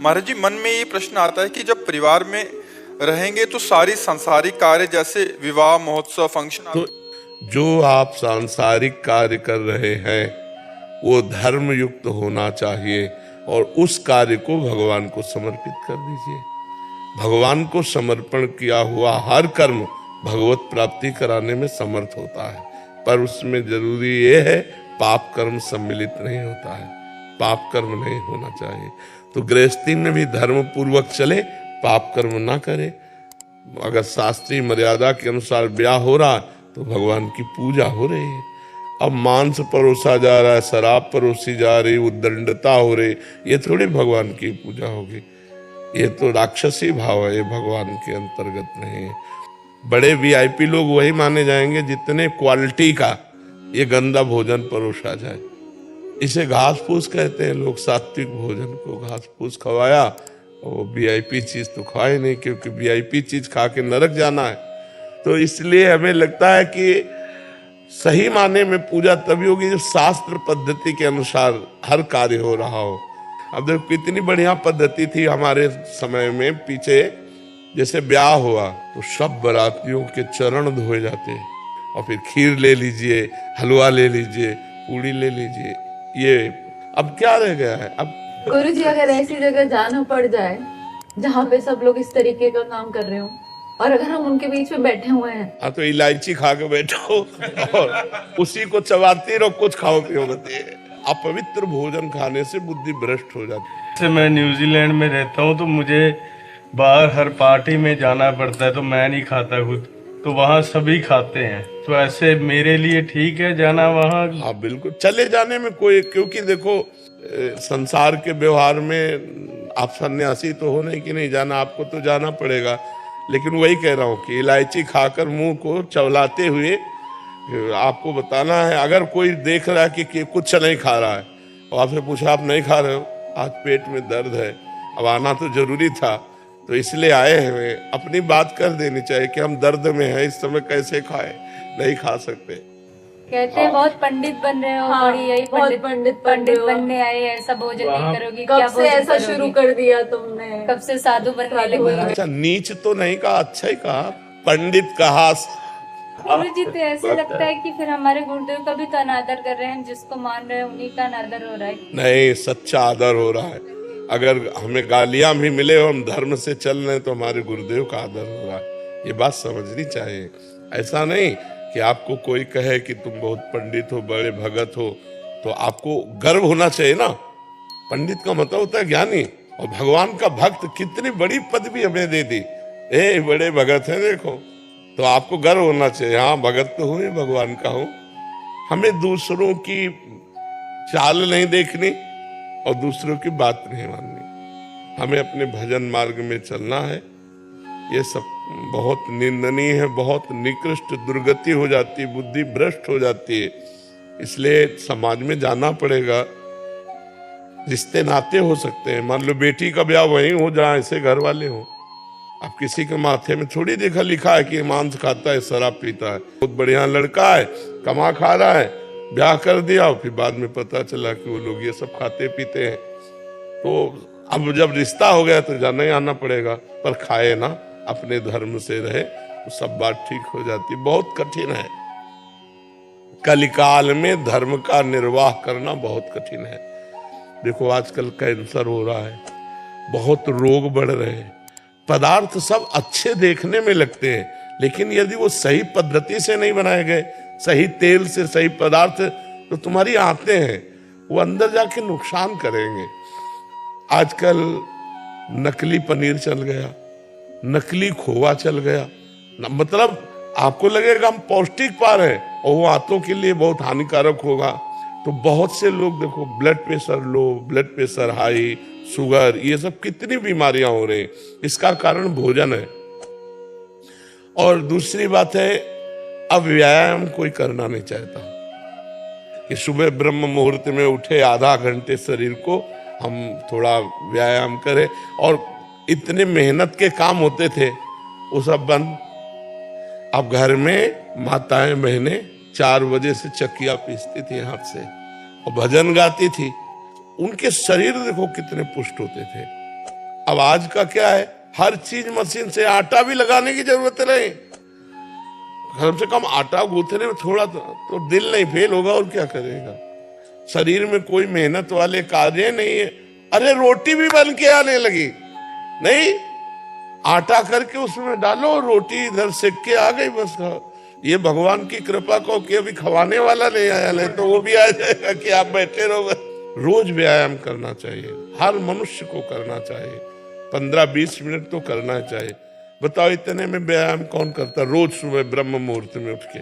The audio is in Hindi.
महाराज जी, मन में ये प्रश्न आता है कि जब परिवार में रहेंगे तो सारी सांसारिक कार्य जैसे विवाह, महोत्सव, फंक्शन, तो जो आप सांसारिक कार्य कर रहे हैं वो धर्म युक्त होना चाहिए और उस कार्य को भगवान को समर्पित कर दीजिए। भगवान को समर्पण किया हुआ हर कर्म भगवत प्राप्ति कराने में समर्थ होता है, पर उसमें जरूरी ये है पाप कर्म सम्मिलित नहीं होता है, पाप कर्म नहीं होना चाहिए। तो गृहस्थी में भी धर्म पूर्वक चले, पाप कर्म ना करे। अगर शास्त्रीय मर्यादा के अनुसार ब्याह हो रहा तो भगवान की पूजा हो रही है। अब मांस परोसा जा रहा है, शराब परोसी जा रही, उद्दंडता हो रही, ये थोड़ी भगवान की पूजा होगी। ये तो राक्षसी भाव है, ये भगवान के अंतर्गत नहीं है। बड़े वीआईपी लोग वही माने जाएंगे जितने क्वालिटी का ये गंदा भोजन परोसा जाए। इसे घास फूस कहते हैं लोग, सात्विक भोजन को घास फूस खवाया और वीआईपी चीज तो खाए नहीं, क्योंकि वीआईपी चीज खा के नरक जाना है। तो इसलिए हमें लगता है कि सही माने में पूजा तभी होगी जब शास्त्र पद्धति के अनुसार हर कार्य हो रहा हो। अब देखो कितनी बढ़िया पद्धति थी हमारे समय में पीछे, जैसे ब्याह हुआ तो सब बारातियों के चरण धोए जाते और फिर खीर ले लीजिए, हलवा ले लीजिए, पूड़ी ले लीजिए। ये अब क्या रह गया है? अब गुरुजी, अगर ऐसी जगह जाना पड़ जाए जहाँ पे सब लोग इस तरीके का काम कर रहे हो और अगर हम उनके बीच में बैठे हुए हैं, हाँ तो इलायची खा के बैठो और उसी को चबाते रहो, कुछ खाओ पियो बताइए। अपवित्र भोजन खाने से बुद्धि भ्रष्ट हो जाती है। जैसे मैं न्यूजीलैंड में रहता हूँ तो मुझे बाहर हर पार्टी में जाना पड़ता है, तो मैं नहीं खाता खुद, तो वहाँ सभी खाते हैं। तो ऐसे मेरे लिए ठीक है जाना वहाँ? हाँ बिल्कुल, चले जाने में कोई, क्योंकि देखो संसार के व्यवहार में आप सन्यासी तो हो नहीं कि नहीं जाना, आपको तो जाना पड़ेगा। लेकिन वही कह रहा हूँ कि इलायची खाकर मुंह को चवलाते हुए आपको बताना है। अगर कोई देख रहा है कि कुछ नहीं खा रहा है और आपसे पूछा आप नहीं खा रहे हो, आज पेट में दर्द है, अब आना तो जरूरी था तो इसलिए आए हैं, अपनी बात कर देनी चाहिए कि हम दर्द में हैं, इस समय कैसे खाए, नहीं खा सकते। कहते हैं बहुत पंडित बन रहे हो, हाँ, बड़ी यही बहुत पंडित बनने आए, ऐसा भोजन नहीं करोगी, कब क्या से भोजन ऐसा करोगी? शुरू कर दिया तुमने? कब से साधु बनने लगी? अच्छा, नीच तो नहीं कहा, अच्छा ही कहा, पंडित कहा। गुरु जी, तो ऐसे लगता है कि फिर हमारे गुरुदेव का भी तो अनादर कर रहे हैं, जिसको मान रहे हैं उन्हीं का अनादर हो रहा है। नहीं, सच्चा आदर हो रहा है। अगर हमें गालियां भी मिले और हम धर्म से चल रहे हैं तो हमारे गुरुदेव का आदर हो रहा है, ये बात समझनी चाहिए। ऐसा नहीं कि आपको कोई कहे कि तुम बहुत पंडित हो, बड़े भगत हो, तो आपको गर्व होना चाहिए ना। पंडित का मतलब होता है ज्ञानी, और भगवान का भक्त, कितनी बड़ी पदवी हमें दे दी, ए बड़े भगत है देखो, तो आपको गर्व होना चाहिए। हाँ, भगत तो हुए, भगवान का हूं। हमें दूसरों की चाल नहीं देखनी और दूसरों की बात नहीं माननी, हमें अपने भजन मार्ग में चलना है। ये सब बहुत निंदनीय है, बहुत निकृष्ट दुर्गति हो जाती है, बुद्धि भ्रष्ट हो जाती है। इसलिए समाज में जाना पड़ेगा। रिश्ते नाते हो सकते हैं, मान लो बेटी का ब्याह वहीं हो जहाँ ऐसे घर वाले हो। अब किसी के माथे में थोड़ी देखा लिखा है कि मांस खाता है, शराब पीता है। बहुत बढ़िया लड़का है, कमा खा रहा है, ब्याह कर दिया और फिर बाद में पता चला कि वो लोग ये सब खाते पीते हैं। तो अब जब रिश्ता हो गया तो जाना ही आना पड़ेगा, पर खाए ना, अपने धर्म से रहे तो सब बात ठीक हो जाती। बहुत कठिन है, कलिकाल में धर्म का निर्वाह करना बहुत कठिन है। देखो आजकल कैंसर हो रहा है, बहुत रोग बढ़ रहे हैं। पदार्थ सब अच्छे देखने में लगते हैं, लेकिन यदि वो सही पद्धति से नहीं बनाए गए, सही तेल से, सही पदार्थ, तो तुम्हारी आंतें हैं वो अंदर जाके नुकसान करेंगे। आजकल नकली पनीर चल गया, नकली खोवा चल गया, मतलब आपको लगेगा हम पौष्टिक पा रहे हैं और वो आंतों के लिए बहुत हानिकारक होगा। तो बहुत से लोग देखो, blood pressure low, blood pressure high, sugar, ये सब कितनी बीमारियां हो रही हैं, इसका कारण भोजन है। और दूसरी बात है, अब व्यायाम कोई करना नहीं चाहता कि सुबह ब्रह्म मुहूर्त में उठे, आधा घंटे शरीर को हम थोड़ा व्यायाम करें। और इतने मेहनत के काम होते थे वो सब बंद। अब घर में माताएं बहनें 4 बजे से चक्कियां पीसती थी हाथ से और भजन गाती थी। उनके शरीर देखो कितने पुष्ट होते थे, अब आज का क्या है, हर चीज मशीन से, आटा भी लगाने की जरूरत नहीं, कम से कम आटा गूंथने में थोड़ा तो दिल नहीं फेल होगा और क्या करेगा। शरीर में कोई मेहनत वाले कार्य नहीं है। अरे रोटी भी बन के आने लगी, नहीं आटा करके उसमें डालो, रोटी इधर सेक के आ गई, बस खाओ। ये भगवान की कृपा को कि अभी खवाने वाला नहीं आया, नहीं तो वो भी आ जाएगा कि आप बैठे रहोगे। रोज व्यायाम करना चाहिए, हर मनुष्य को करना चाहिए, 15-20 मिनट तो करना चाहिए। बताओ इतने में व्यायाम कौन करता, रोज सुबह ब्रह्म मुहूर्त में उठ के।